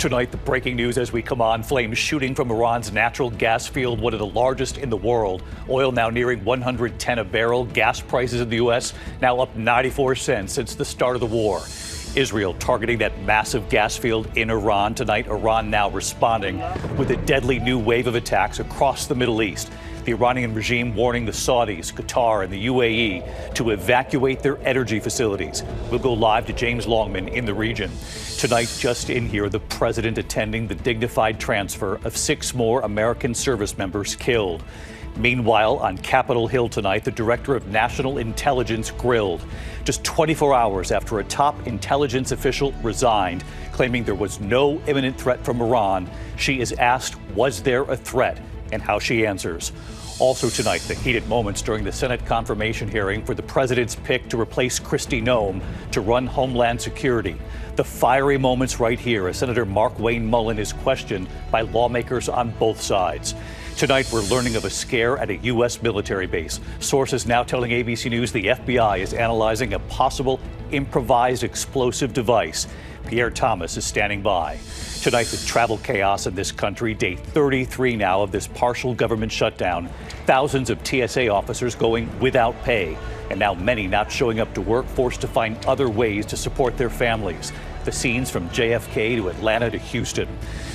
Tonight, the breaking news as we come on. Flames shooting from Iran's natural gas field, one of the largest in the world. Oil now nearing 110 a barrel. Gas prices in the U.S. now up 94 cents since the start of the war. Israel targeting that massive gas field in Iran tonight. Iran now responding with a deadly new wave of attacks across the Middle East. The Iranian regime warning the Saudis, Qatar, and the UAE to evacuate their energy facilities. We'll go live to James Longman in the region. Tonight, just in here, the president attending the dignified transfer of 6 more American service members killed. Meanwhile, on Capitol Hill tonight, the director of national intelligence grilled. Just 24 hours after a top intelligence official resigned, claiming there was no imminent threat from Iran, she is asked, was there a threat, and how she answers. Also tonight, the heated moments during the Senate confirmation hearing for the president's pick to replace Kristi Noem to run Homeland Security. The fiery moments right here as Senator Markwayne Mullin is questioned by lawmakers on both sides. Tonight, we're learning of a scare at a U.S. military base. Sources now telling ABC News the FBI is analyzing a possible improvised explosive device. Pierre Thomas is standing by. Tonight, the travel chaos in this country, day 33 now of this partial government shutdown. Thousands of TSA officers going without pay, and now many not showing up to work, forced to find other ways to support their families. The scenes from JFK to Atlanta to Houston.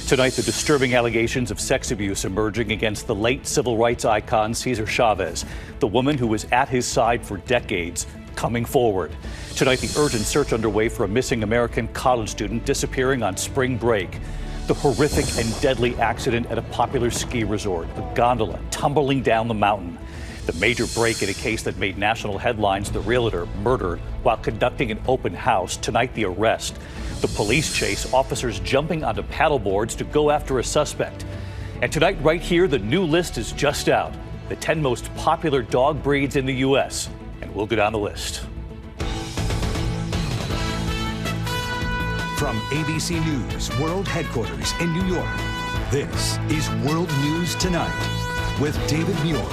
Tonight, the disturbing allegations of sex abuse emerging against the late civil rights icon Cesar Chavez, the woman who was at his side for decades, coming forward. Tonight, the urgent search underway for a missing American college student disappearing on spring break. The horrific and deadly accident at a popular ski resort, a gondola tumbling down the mountain. The major break in a case that made national headlines, the realtor murdered while conducting an open house. Tonight, the arrest. The police chase, officers jumping onto paddleboards to go after a suspect. And tonight, right here, the new list is just out. The 10 most popular dog breeds in the U.S. And we'll go down the list. From ABC News World Headquarters in New York, this is World News Tonight with David Muir.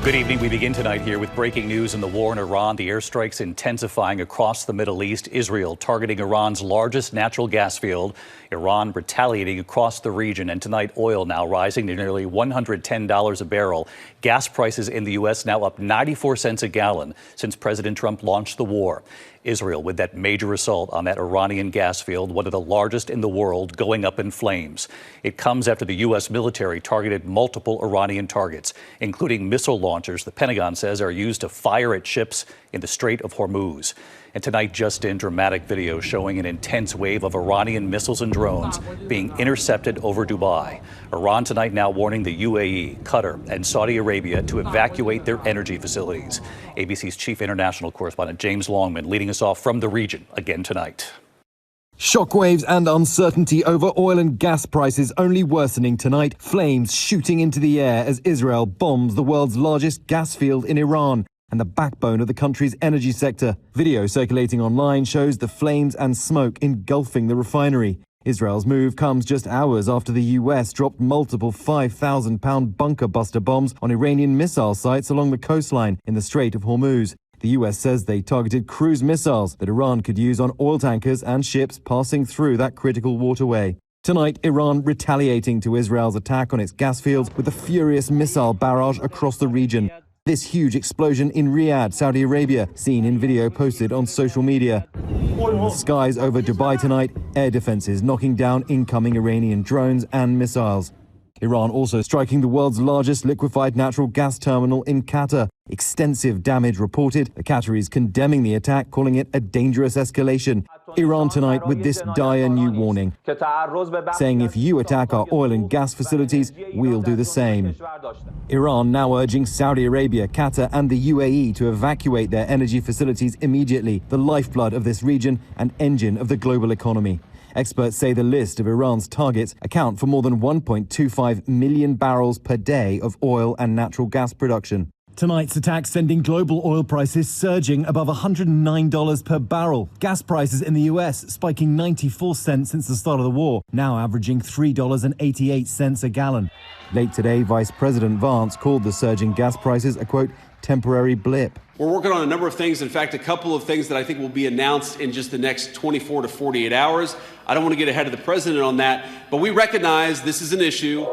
Good evening. We begin tonight here with breaking news in the war in Iran. The airstrikes intensifying across the Middle East. Israel targeting Iran's largest natural gas field. Iran retaliating across the region. And tonight, oil now rising to nearly $110 a barrel. Gas prices in the U.S. now up 94 cents a gallon since President Trump launched the war. Israel with that major assault on that Iranian gas field, one of the largest in the world, going up in flames. It comes after the U.S. military targeted multiple Iranian targets, including missile launchers the Pentagon says are used to fire at ships in the Strait of Hormuz. And tonight, just in, dramatic video showing an intense wave of Iranian missiles and drones being intercepted over Dubai. Iran tonight now warning the UAE, Qatar, and Saudi Arabia to evacuate their energy facilities. ABC's chief international correspondent James Longman leading us off from the region again tonight. Shockwaves and uncertainty over oil and gas prices only worsening tonight. Flames shooting into the air as Israel bombs the world's largest gas field in Iran and the backbone of the country's energy sector. Video circulating online shows the flames and smoke engulfing the refinery. Israel's move comes just hours after the U.S. dropped multiple 5,000-pound bunker buster bombs on Iranian missile sites along the coastline in the Strait of Hormuz. The U.S. says they targeted cruise missiles that Iran could use on oil tankers and ships passing through that critical waterway. Tonight, Iran retaliating to Israel's attack on its gas fields with a furious missile barrage across the region. This huge explosion in Riyadh, Saudi Arabia, seen in video posted on social media. In the skies over Dubai tonight, air defenses knocking down incoming Iranian drones and missiles. Iran also striking the world's largest liquefied natural gas terminal in Qatar. Extensive damage reported. The Qataris condemning the attack, calling it a dangerous escalation. Iran tonight with this dire new warning, saying if you attack our oil and gas facilities, we'll do the same. Iran now urging Saudi Arabia, Qatar and the UAE to evacuate their energy facilities immediately, the lifeblood of this region and engine of the global economy. Experts say the list of Iran's targets account for more than 1.25 million barrels per day of oil and natural gas production. Tonight's attack sending global oil prices surging above $109 per barrel. Gas prices in the U.S. spiking 94 cents since the start of the war, now averaging $3.88 a gallon. Late today, Vice President Vance called the surging gas prices a, quote, temporary blip. We're working on a number of things. In fact, a couple of things that I think will be announced in just the next 24 to 48 hours. I don't want to get ahead of the president on that, but we recognize this is an issue.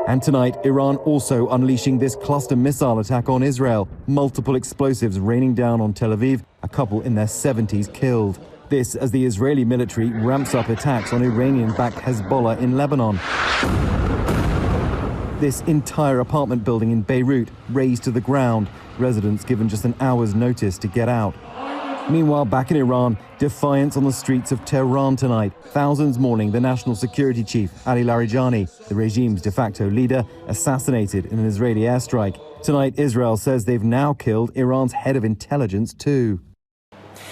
And tonight, Iran also unleashing this cluster missile attack on Israel. Multiple explosives raining down on Tel Aviv, a couple in their 70s killed. This as the Israeli military ramps up attacks on Iranian-backed Hezbollah in Lebanon. This entire apartment building in Beirut razed to the ground. Residents given just an hour's notice to get out. Meanwhile, back in Iran, defiance on the streets of Tehran tonight. Thousands mourning the national security chief, Ali Larijani, the regime's de facto leader, assassinated in an Israeli airstrike. Tonight, Israel says they've now killed Iran's head of intelligence too.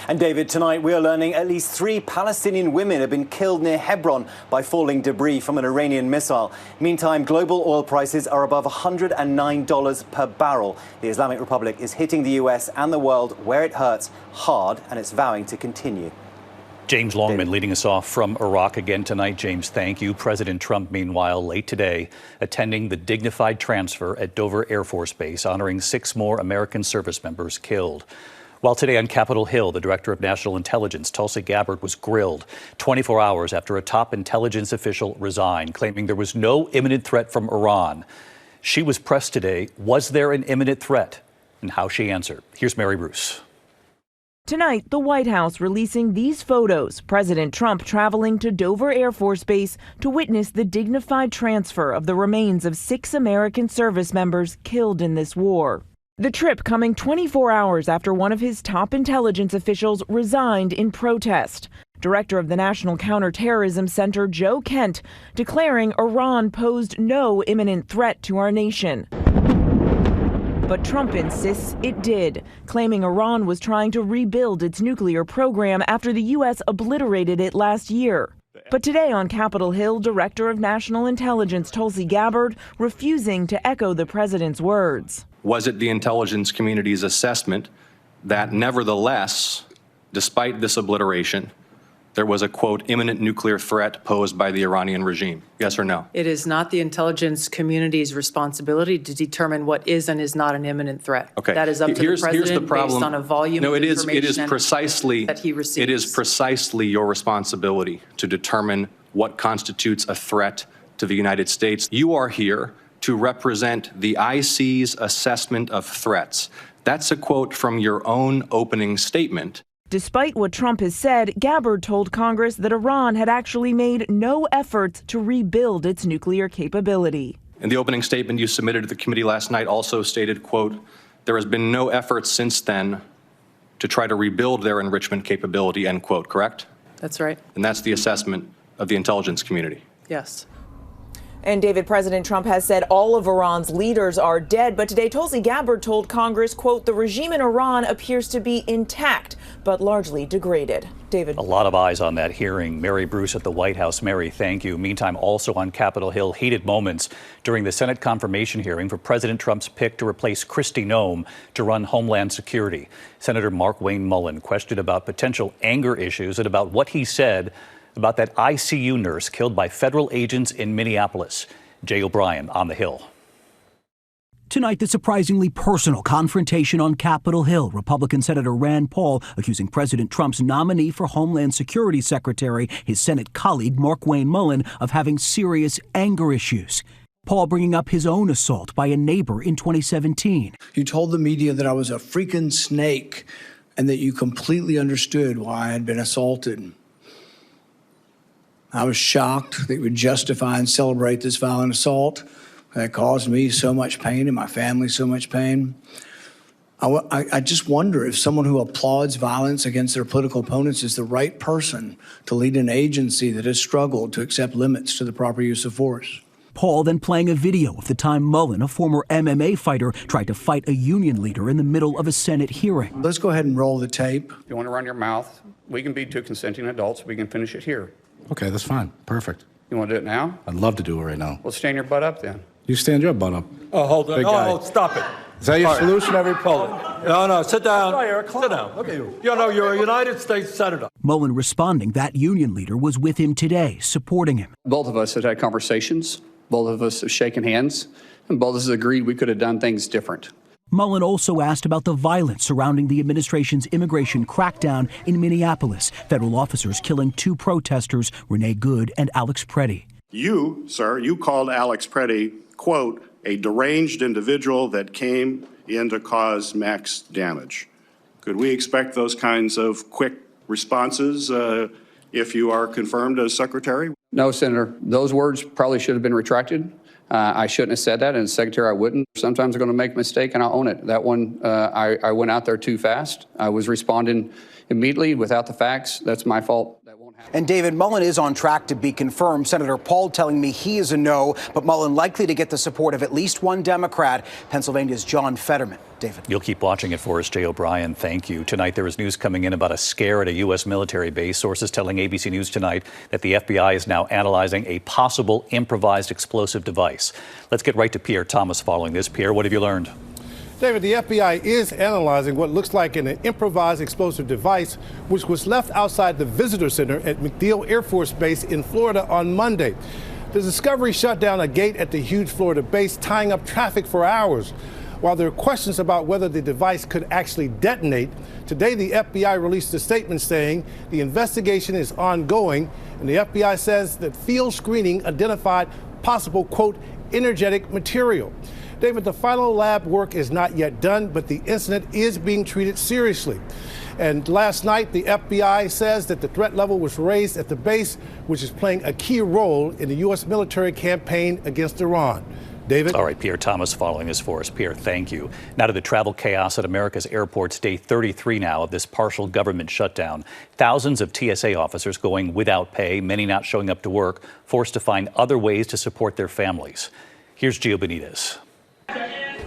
And David, tonight we are learning at least 3 Palestinian women have been killed near Hebron by falling debris from an Iranian missile. Meantime, global oil prices are above $109 per barrel. The Islamic Republic is hitting the US and the world where it hurts hard, and it's vowing to continue. James Longman leading us off from Iraq again tonight. James, thank you. President Trump, meanwhile, late today, attending the dignified transfer at Dover Air Force Base, honoring 6 more American service members killed. While today on Capitol Hill, the Director of National Intelligence, Tulsi Gabbard, was grilled 24 hours after a top intelligence official resigned, claiming there was no imminent threat from Iran. She was pressed today. Was there an imminent threat? And how she answered. Here's Mary Bruce. Tonight, the White House releasing these photos. President Trump traveling to Dover Air Force Base to witness the dignified transfer of the remains of 6 American service members killed in this war. The trip coming 24 hours after one of his top intelligence officials resigned in protest. Director of the National Counterterrorism Center, Joe Kent, declaring Iran posed no imminent threat to our nation. But Trump insists it did, claiming Iran was trying to rebuild its nuclear program after the U.S. obliterated it last year. But today on Capitol Hill, Director of National Intelligence Tulsi Gabbard refusing to echo the president's words. Was it the intelligence community's assessment that nevertheless, despite this obliteration, there was a, quote, imminent nuclear threat posed by the Iranian regime? Yes or no? It is not the intelligence community's responsibility to determine what is and is not an imminent threat. Okay. That is up to the president based on a volume of information that he receives. It is precisely your responsibility to determine what constitutes a threat to the United States. You are here to represent the IC's assessment of threats. That's a quote from your own opening statement. Despite what Trump has said, Gabbard told Congress that Iran had actually made no efforts to rebuild its nuclear capability. In the opening statement you submitted to the committee last night also stated, quote, there has been no effort since then to try to rebuild their enrichment capability, end quote, correct? That's right. And that's the assessment of the intelligence community. Yes. And David, President Trump has said all of Iran's leaders are dead. But today, Tulsi Gabbard told Congress, quote, the regime in Iran appears to be intact, but largely degraded. David. A lot of eyes on that hearing. Mary Bruce at the White House. Mary, thank you. Meantime, also on Capitol Hill, heated moments during the Senate confirmation hearing for President Trump's pick to replace Kristi Noem to run Homeland Security. Senator Markwayne Mullin questioned about potential anger issues and about what he said about that ICU nurse killed by federal agents in Minneapolis. Jay O'Brien on the Hill. Tonight, the surprisingly personal confrontation on Capitol Hill. Republican Senator Rand Paul accusing President Trump's nominee for Homeland Security Secretary, his Senate colleague Markwayne Mullin, of having serious anger issues. Paul bringing up his own assault by a neighbor in 2017. You told the media that I was a freaking snake and that you completely understood why I had been assaulted. I was shocked that you would justify and celebrate this violent assault that caused me so much pain and my family so much pain. I just wonder if someone who applauds violence against their political opponents is the right person to lead an agency that has struggled to accept limits to the proper use of force. Paul then playing a video of the time Mullin, a former MMA fighter, tried to fight a union leader in the middle of a Senate hearing. Let's go ahead and roll the tape. If you want to run your mouth, we can be 2 consenting adults. We can finish it here. Okay, that's fine. Perfect. You want to do it now? I'd love to do it right now. Well, stand your butt up then. You stand your butt up. Oh, hold on. Oh, stop it. Is that your solution every poll? No, sit down. Sit down. Okay. You know, you're a United States Senator. Mullin responding that union leader was with him today, supporting him. Both of us have had conversations. Both of us have shaken hands. And both of us agreed we could have done things different. Mullin also asked about the violence surrounding the administration's immigration crackdown in Minneapolis, federal officers killing 2 protesters, Renee Good and Alex Preddy. You, sir, you called Alex Preddy, quote, a deranged individual that came in to cause max damage. Could we expect those kinds of quick responses if you are confirmed as secretary? No, Senator. Those words probably should have been retracted. I shouldn't have said that, and as secretary, I wouldn't. Sometimes I'm going to make a mistake, and I'll own it. That one, I went out there too fast. I was responding immediately without the facts. That's my fault. And David, Mullin is on track to be confirmed. Senator Paul telling me he is a no, but Mullin likely to get the support of at least one Democrat, Pennsylvania's John Fetterman. David. You'll keep watching it for us, Jay O'Brien. Thank you. Tonight, there is news coming in about a scare at a U.S. military base. Sources telling ABC News tonight that the FBI is now analyzing a possible improvised explosive device. Let's get right to Pierre Thomas following this. Pierre, what have you learned? David, the FBI is analyzing what looks like an improvised explosive device, which was left outside the visitor center at MacDill Air Force Base in Florida on Monday. The discovery shut down a gate at the huge Florida base, tying up traffic for hours. While there are questions about whether the device could actually detonate, today the FBI released a statement saying the investigation is ongoing, and the FBI says that field screening identified possible, quote, energetic material. David, the final lab work is not yet done, but the incident is being treated seriously. And last night, the FBI says that the threat level was raised at the base, which is playing a key role in the U.S. military campaign against Iran. David? All right, Pierre Thomas following this for us. Pierre, thank you. Now to the travel chaos at America's airports. Day 33 now of this partial government shutdown. Thousands of TSA officers going without pay, many not showing up to work, forced to find other ways to support their families. Here's Gio Benitez.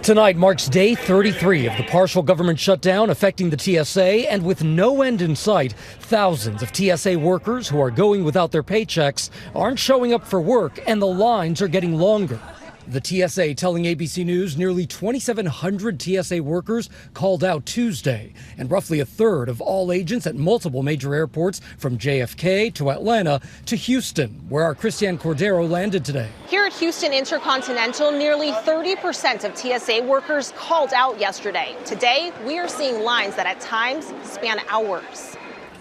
Tonight marks day 33 of the partial government shutdown affecting the TSA, and with no end in sight, thousands of TSA workers who are going without their paychecks aren't showing up for work, and the lines are getting longer. The TSA telling ABC News nearly 2,700 TSA workers called out Tuesday, and roughly a third of all agents at multiple major airports from JFK to Atlanta to Houston, where our Christiane Cordero landed today. Here at Houston Intercontinental, nearly 30% of TSA workers called out yesterday. Today, we are seeing lines that at times span hours.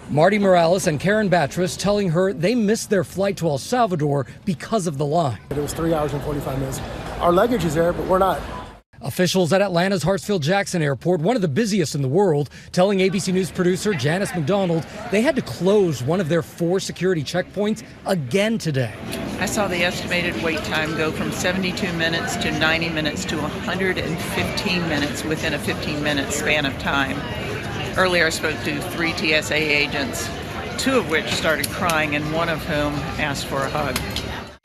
Marty Morales and Karen Batris telling her they missed their flight to El Salvador because of the line. It was 3 hours and 45 minutes. Our luggage is there, but we're not. Officials at Atlanta's Hartsfield-Jackson Airport, one of the busiest in the world, telling ABC News producer Janice McDonald they had to close one of their 4 security checkpoints again today. I saw the estimated wait time go from 72 minutes to 90 minutes to 115 minutes within a 15-minute span of time. Earlier, I spoke to 3 TSA agents, 2 of which started crying and one of whom asked for a hug.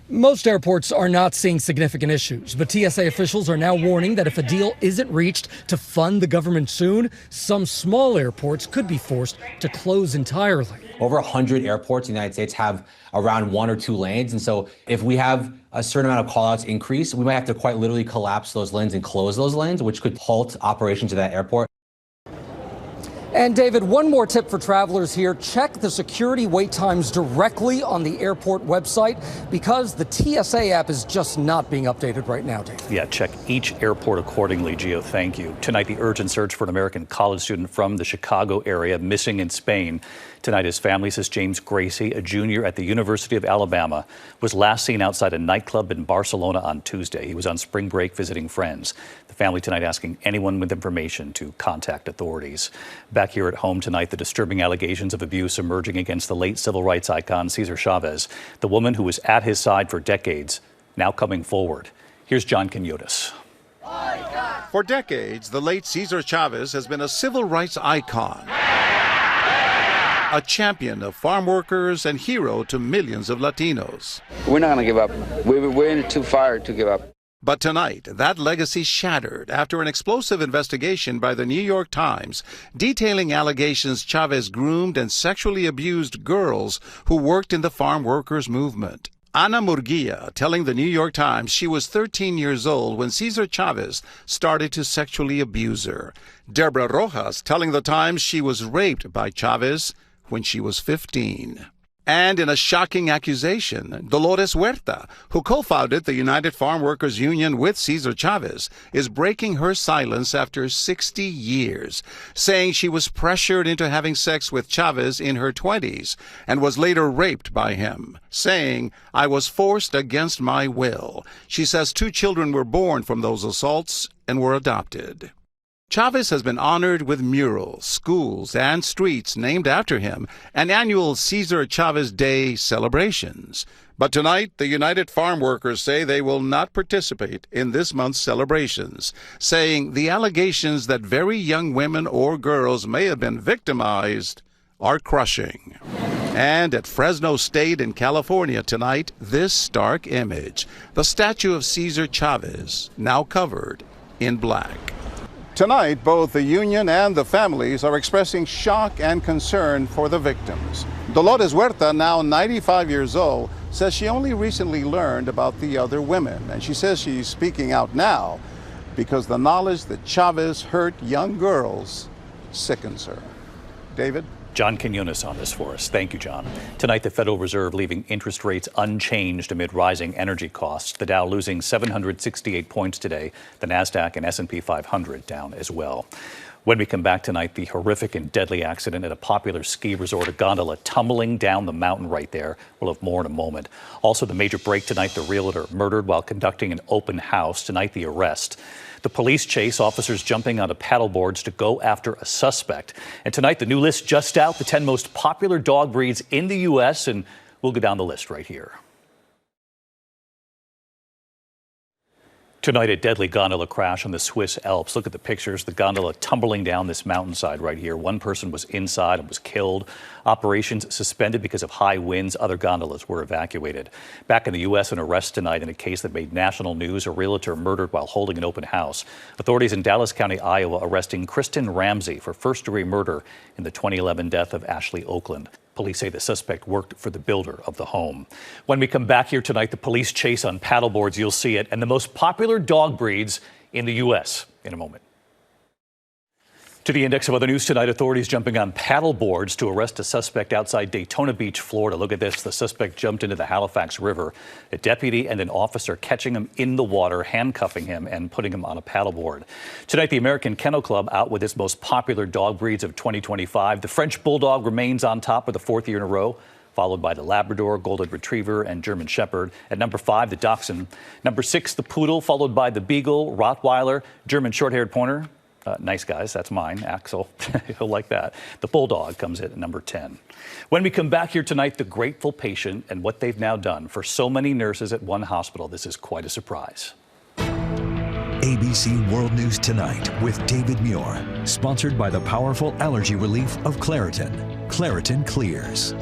Most airports are not seeing significant issues, but TSA officials are now warning that if a deal isn't reached to fund the government soon, some small airports could be forced to close entirely. Over 100 airports in the United States have around 1 or 2 lanes. And so if we have a certain amount of callouts increase, we might have to quite literally collapse those lanes and close those lanes, which could halt operations at that airport. And David, one more tip for travelers here. Check the security wait times directly on the airport website because the TSA app is just not being updated right now, David. Yeah, check each airport accordingly, Gio. Thank you. Tonight, the urgent search for an American college student from the Chicago area missing in Spain. Tonight, his family says James Gracie, a junior at the University of Alabama, was last seen outside a nightclub in Barcelona on Tuesday. He was on spring break visiting friends. The family tonight asking anyone with information to contact authorities. Back here at home tonight, the disturbing allegations of abuse emerging against the late civil rights icon Cesar Chavez, the woman who was at his side for decades, now coming forward. Here's John Quinones. For decades, the late Cesar Chavez has been a civil rights icon, a champion of farm workers and hero to millions of Latinos. We're not going to give up. We're in too far to give up. But tonight, that legacy shattered after an explosive investigation by the New York Times detailing allegations Chavez groomed and sexually abused girls who worked in the farm workers movement. Ana Murguia telling the New York Times she was 13 years old when Cesar Chavez started to sexually abuse her. Deborah Rojas telling the Times she was raped by Chavez when she was 15. And in a shocking accusation, Dolores Huerta, who co-founded the United Farm Workers Union with Cesar Chavez, is breaking her silence after 60 years, saying she was pressured into having sex with Chavez in her 20s and was later raped by him, saying, "I was forced against my will." She says 2 children were born from those assaults and were adopted. Chavez has been honored with murals, schools, and streets named after him, and annual Cesar Chavez Day celebrations. But tonight, the United Farm Workers say they will not participate in this month's celebrations, saying the allegations that very young women or girls may have been victimized are crushing. And at Fresno State in California tonight, this stark image, the statue of Cesar Chavez, now covered in black. Tonight, both the union and the families are expressing shock and concern for the victims. Dolores Huerta, now 95 years old, says she only recently learned about the other women, and she says she's speaking out now because the knowledge that Chavez hurt young girls sickens her. David? John Quinones on this for us. Thank you, John. Tonight, the Federal Reserve leaving interest rates unchanged amid rising energy costs. The Dow losing 768 points today. The NASDAQ and S&P 500 down as well. When we come back tonight, the horrific and deadly accident at a popular ski resort, a gondola tumbling down the mountain right there. We'll have more in a moment. Also, the major break tonight, the realtor murdered while conducting an open house. Tonight, the arrest. The police chase, officers jumping onto paddleboards to go after a suspect. And tonight, the new list just out, the 10 most popular dog breeds in the U.S., and we'll go down the list right here. Tonight, a deadly gondola crash on the Swiss Alps. Look at the pictures. The gondola tumbling down this mountainside right here. One person was inside and was killed. Operations suspended because of high winds. Other gondolas were evacuated. Back in the U.S., an arrest tonight in a case that made national news. A realtor murdered while holding an open house. Authorities in Dallas County, Iowa, arresting Kristen Ramsey for first-degree murder in the 2011 death of Ashley Oakland. Police say the suspect worked for the builder of the home. When we come back here tonight, the police chase on paddleboards, you'll see it, and the most popular dog breeds in the U.S. in a moment. To the index of other news tonight, authorities jumping on paddleboards to arrest a suspect outside Daytona Beach, Florida. Look at this. The suspect jumped into the Halifax River. A deputy and an officer catching him in the water, handcuffing him and putting him on a paddleboard. Tonight, the American Kennel Club out with its most popular dog breeds of 2025. The French Bulldog remains on top for the 4th year in a row, followed by the Labrador, Golden Retriever, and German Shepherd. At number 5, the Dachshund. Number 6, the Poodle, followed by the Beagle, Rottweiler, German Short-Haired Pointer. Nice guys, that's mine, Axel. He'll like that. The Bulldog comes in at number 10. When we come back here tonight, the grateful patient and what they've now done for so many nurses at one hospital. This is quite a surprise. ABC World News Tonight with David Muir. Sponsored by the powerful allergy relief of Claritin. Claritin clears.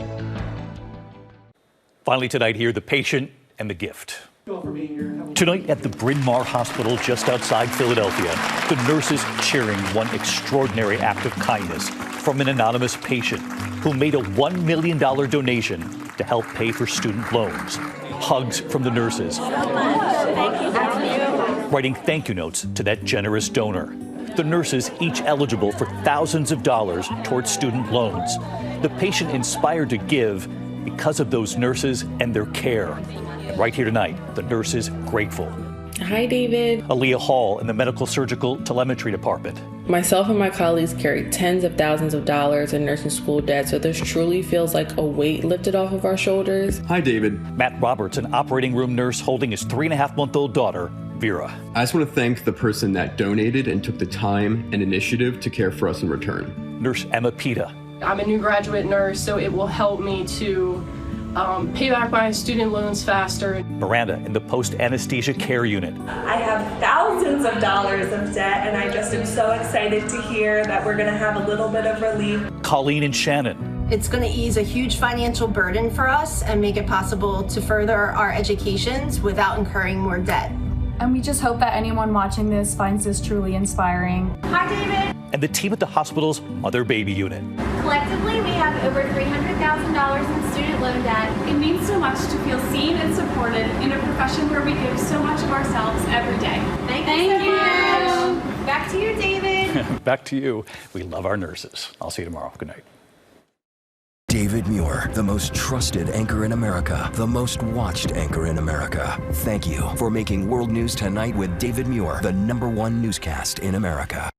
Finally tonight here, the patient and the gift. Tonight at the Bryn Mawr Hospital just outside Philadelphia, the nurses cheering one extraordinary act of kindness from an anonymous patient who made a $1 million donation to help pay for student loans. Hugs from the nurses, writing thank you notes to that generous donor. The nurses each eligible for thousands of dollars towards student loans. The patient inspired to give because of those nurses and their care. And right here tonight, the nurses grateful. Hi, David. Aaliyah Hall in the Medical Surgical Telemetry Department. Myself and my colleagues carry tens of thousands of dollars in nursing school debt, so this truly feels like a weight lifted off of our shoulders. Hi, David. Matt Roberts, an operating room nurse holding his 3.5-month-old daughter, Vera. I just want to thank the person that donated and took the time and initiative to care for us in return. Nurse Emma Pita. I'm a new graduate nurse, so it will help me to pay back my student loans faster. Miranda in the post-anesthesia care unit. I have thousands of dollars of debt, and I just am so excited to hear that we're going to have a little bit of relief. Colleen and Shannon. It's going to ease a huge financial burden for us and make it possible to further our educations without incurring more debt. And we just hope that anyone watching this finds this truly inspiring. Hi, David. And the team at the hospital's Mother Baby Unit. Collectively, we have over $300,000 in student loan debt. It means so much to feel seen and supported in a profession where we give so much of ourselves every day. Thank you. Back to you, David. Back to you. We love our nurses. I'll see you tomorrow. Good night. David Muir, the most trusted anchor in America, the most watched anchor in America. Thank you for making World News Tonight with David Muir the #1 newscast in America.